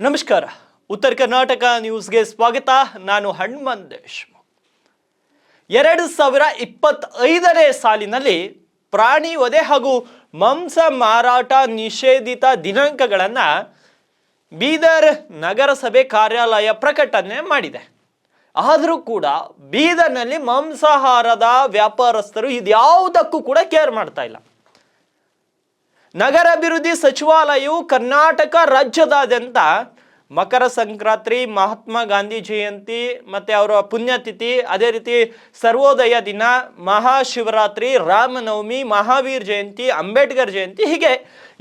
ನಮಸ್ಕಾರ. ಉತ್ತರ ಕರ್ನಾಟಕ ನ್ಯೂಸ್ಗೆ ಸ್ವಾಗತ. ನಾನು ಹನುಮಂತೇಶ್. 2025ನೇ ಸಾಲಿನಲ್ಲಿ ಪ್ರಾಣಿ ವಧೆ ಹಾಗೂ ಮಾಂಸ ಮಾರಾಟ ನಿಷೇಧಿತ ದಿನಾಂಕಗಳನ್ನು ಬೀದರ್ ನಗರಸಭೆ ಕಾರ್ಯಾಲಯ ಪ್ರಕಟಣೆ ಮಾಡಿದೆ. ಆದರೂ ಕೂಡ ಬೀದರ್ನಲ್ಲಿ ಮಾಂಸಾಹಾರದ ವ್ಯಾಪಾರಸ್ಥರು ಇದ್ಯಾವುದಕ್ಕೂ ಕೂಡ ಕೇರ್ ಮಾಡ್ತಾ ಇಲ್ಲ. ನಗರಾಭಿವೃದ್ಧಿ ಸಚಿವಾಲಯವು ಕರ್ನಾಟಕ ರಾಜ್ಯದಾದ್ಯಂತ ಮಕರ ಸಂಕ್ರಾಂತಿ, ಮಹಾತ್ಮ ಗಾಂಧಿ ಜಯಂತಿ ಮತ್ತು ಅವರ ಪುಣ್ಯತಿಥಿ, ಅದೇ ರೀತಿ ಸರ್ವೋದಯ ದಿನ, ಮಹಾಶಿವರಾತ್ರಿ, ರಾಮನವಮಿ, ಮಹಾವೀರ್ ಜಯಂತಿ, ಅಂಬೇಡ್ಕರ್ ಜಯಂತಿ, ಹೀಗೆ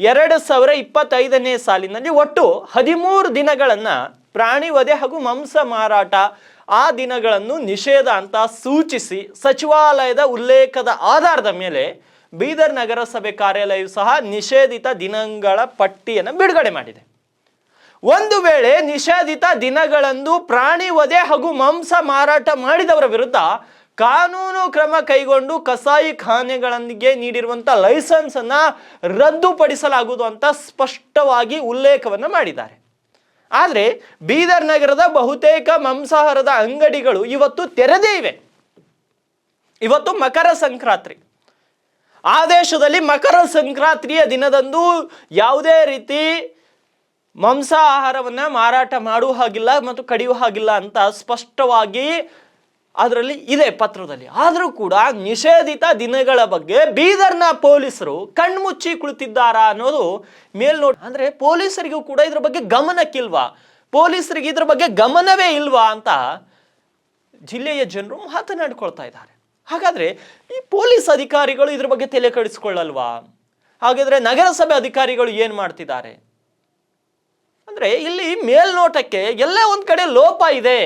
2025ನೇ ಸಾಲಿನಲ್ಲಿ ಒಟ್ಟು 13 ದಿನಗಳನ್ನು ಪ್ರಾಣಿ ವಧೆ ಹಾಗೂ ಮಾಂಸ ಮಾರಾಟ ಆ ದಿನಗಳನ್ನು ನಿಷೇಧ ಅಂತ ಸೂಚಿಸಿ ಸಚಿವಾಲಯದ ಉಲ್ಲೇಖದ ಆಧಾರದ ಮೇಲೆ ಬೀದರ್ ನಗರಸಭೆ ಕಾರ್ಯಾಲಯವು ಸಹ ನಿಷೇಧಿತ ದಿನಗಳ ಪಟ್ಟಿಯನ್ನು ಬಿಡುಗಡೆ ಮಾಡಿದೆ. ಒಂದು ವೇಳೆ ನಿಷೇಧಿತ ದಿನಗಳಂದು ಪ್ರಾಣಿ ವಧೆ ಹಾಗೂ ಮಾಂಸ ಮಾರಾಟ ಮಾಡಿದವರ ವಿರುದ್ಧ ಕಾನೂನು ಕ್ರಮ ಕೈಗೊಂಡು ಕಸಾಯಿ ಖಾನೆಗಳಿಗೆ ನೀಡಿರುವಂತಹ ಲೈಸೆನ್ಸ್ ಅನ್ನ ರದ್ದುಪಡಿಸಲಾಗುವುದು ಅಂತ ಸ್ಪಷ್ಟವಾಗಿ ಉಲ್ಲೇಖವನ್ನು ಮಾಡಿದ್ದಾರೆ. ಆದರೆ ಬೀದರ್ ನಗರದ ಬಹುತೇಕ ಮಾಂಸಾಹಾರದ ಅಂಗಡಿಗಳು ಇವತ್ತು ತೆರೆದೇ ಇವೆ. ಇವತ್ತು ಮಕರ ಸಂಕ್ರಾಂತಿ. ಆದೇಶದಲ್ಲಿ ಮಕರ ಸಂಕ್ರಾಂತಿಯ ದಿನದಂದು ಯಾವುದೇ ರೀತಿ ಮಾಂಸಾಹಾರವನ್ನು ಮಾರಾಟ ಮಾಡುವ ಹಾಗಿಲ್ಲ ಮತ್ತು ಕಡಿಯುವ ಹಾಗಿಲ್ಲ ಅಂತ ಸ್ಪಷ್ಟವಾಗಿ ಅದರಲ್ಲಿ ಇದೆ ಪತ್ರದಲ್ಲಿ. ಆದರೂ ಕೂಡ ನಿಷೇಧಿತ ದಿನಗಳ ಬಗ್ಗೆ ಬೀದರ್ನ ಪೊಲೀಸರು ಕಣ್ಮುಚ್ಚಿ ಕುಳಿತಿದ್ದಾರಾ ಅನ್ನೋದು ಮೇಲ್ನೋಟ. ಅಂದರೆ ಪೊಲೀಸರಿಗೂ ಕೂಡ ಇದ್ರ ಬಗ್ಗೆ ಗಮನಕ್ಕಿಲ್ವಾ, ಪೊಲೀಸರಿಗೆ ಇದ್ರ ಬಗ್ಗೆ ಗಮನವೇ ಇಲ್ವಾ ಅಂತ ಜಿಲ್ಲೆಯ ಜನರು ಮಾತನಾಡಿಕೊಳ್ತಾ ಇದ್ದಾರೆ. ಹಾಗಾದ್ರೆ ಈ ಪೊಲೀಸ್ ಅಧಿಕಾರಿಗಳು ಇದ್ರ ಬಗ್ಗೆ ತಲೆ ಕೆಡಿಸ್ಕೊಳ್ಳಲ್ವಾ? ಹಾಗಾದ್ರೆ ನಗರಸಭೆ ಅಧಿಕಾರಿಗಳು ಏನ್ ಮಾಡ್ತಿದ್ದಾರೆ ಅಂದ್ರೆ ಇಲ್ಲಿ ಮೇಲ್ನೋಟಕ್ಕೆ ಎಲ್ಲ ಒಂದ್ ಕಡೆ ಲೋಪ ಇದೆ.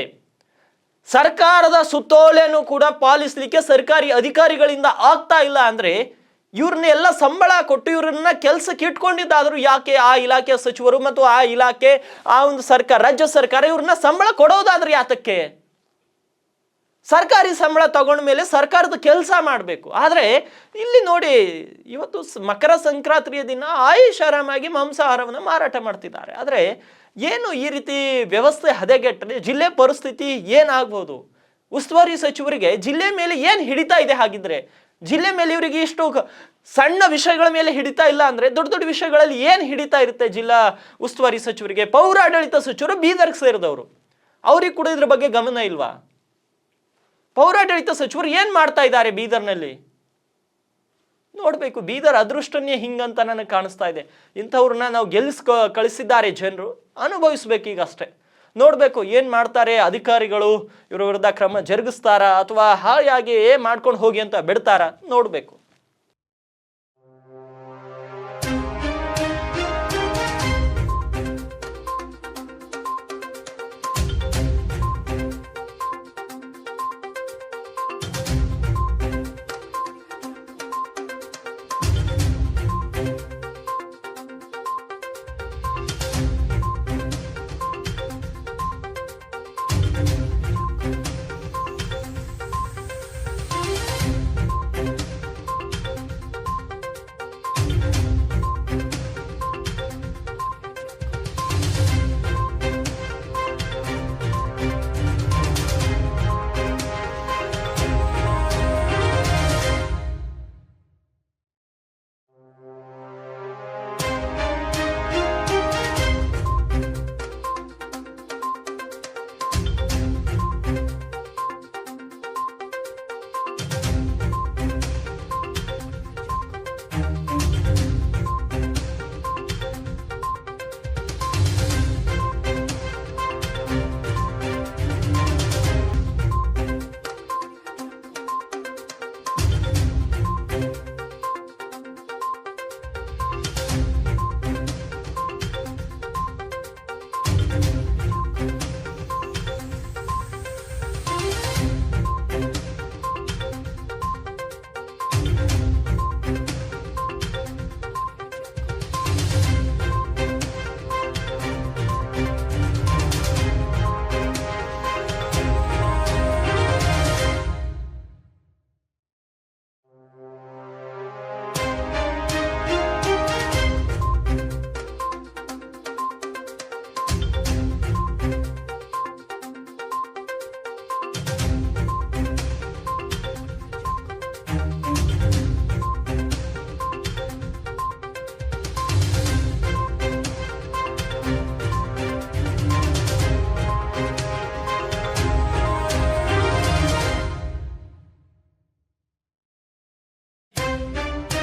ಸರ್ಕಾರದ ಸುತ್ತೋಲೆಯನ್ನು ಕೂಡ ಪಾಲಿಸಲಿಕ್ಕೆ ಸರ್ಕಾರಿ ಅಧಿಕಾರಿಗಳಿಂದ ಆಗ್ತಾ ಇಲ್ಲ. ಅಂದ್ರೆ ಇವ್ರನ್ನೆಲ್ಲ ಸಂಬಳ ಕೊಟ್ಟು ಇವ್ರನ್ನ ಕೆಲಸಕ್ಕೆ ಇಟ್ಕೊಂಡಿದ್ದಾದ್ರು ಯಾಕೆ ಆ ಇಲಾಖೆಯ ಸಚಿವರು ಮತ್ತು ಆ ಇಲಾಖೆ ಆ ಒಂದು ಸರ್ಕಾರ, ರಾಜ್ಯ ಸರ್ಕಾರ ಇವ್ರನ್ನ ಸಂಬಳ ಕೊಡೋದಾದ್ರೆ ಯಾತಕ್ಕೆ? ಸರ್ಕಾರಿ ಸಂಬಳ ತಗೊಂಡ ಮೇಲೆ ಸರ್ಕಾರದ ಕೆಲಸ ಮಾಡಬೇಕು. ಆದರೆ ಇಲ್ಲಿ ನೋಡಿ, ಇವತ್ತು ಮಕರ ಸಂಕ್ರಾಂತಿಯ ದಿನ ಆರಾಮಾಗಿ ಮಾಂಸಾಹಾರವನ್ನು ಮಾರಾಟ ಮಾಡ್ತಿದ್ದಾರೆ. ಆದರೆ ಏನು ಈ ರೀತಿ ವ್ಯವಸ್ಥೆ ಹದಗೆಟ್ಟರೆ ಜಿಲ್ಲೆ ಪರಿಸ್ಥಿತಿ ಏನಾಗ್ಬೋದು? ಉಸ್ತುವಾರಿ ಸಚಿವರಿಗೆ ಜಿಲ್ಲೆ ಮೇಲೆ ಏನು ಹಿಡಿತಾ ಇದೆ? ಹಾಗಿದ್ರೆ ಜಿಲ್ಲೆ ಮೇಲೆ ಇವರಿಗೆ ಇಷ್ಟು ಸಣ್ಣ ವಿಷಯಗಳ ಮೇಲೆ ಹಿಡಿತಾ ಇಲ್ಲ ಅಂದ್ರೆ ದೊಡ್ಡ ದೊಡ್ಡ ವಿಷಯಗಳಲ್ಲಿ ಏನು ಹಿಡಿತಾ ಇರುತ್ತೆ ಜಿಲ್ಲಾ ಉಸ್ತುವಾರಿ ಸಚಿವರಿಗೆ? ಪೌರಾಡಳಿತ ಸಚಿವರು ಬೀದರ್ಗೆ ಸೇರಿದವರು, ಅವ್ರಿಗೆ ಕೂಡ ಇದ್ರ ಬಗ್ಗೆ ಗಮನ ಇಲ್ವಾ? ಪೌರಾಡಳಿತ ಸಚಿವರು ಏನ್ ಮಾಡ್ತಾ ಇದ್ದಾರೆ ಬೀದರ್ನಲ್ಲಿ? ನೋಡ್ಬೇಕು. ಬೀದರ್ ಅದೃಷ್ಟನೇ ಹಿಂಗಂತ ನನಗೆ ಕಾಣಿಸ್ತಾ ಇದೆ. ಇಂಥವ್ರನ್ನ ನಾವು ಕಳಿಸಿದ್ದಾರೆ ಜನರು, ಅನುಭವಿಸ್ಬೇಕು ಈಗ ಅಷ್ಟೇ. ನೋಡ್ಬೇಕು ಏನ್ ಮಾಡ್ತಾರೆ ಅಧಿಕಾರಿಗಳು, ಇವರ ವಿರುದ್ಧ ಕ್ರಮ ಜರುಗಿಸ್ತಾರಾ ಅಥವಾ ಹಾಯಾಗಿ ಮಾಡ್ಕೊಂಡು ಹೋಗಿ ಅಂತ ಬಿಡ್ತಾರಾ ನೋಡ್ಬೇಕು.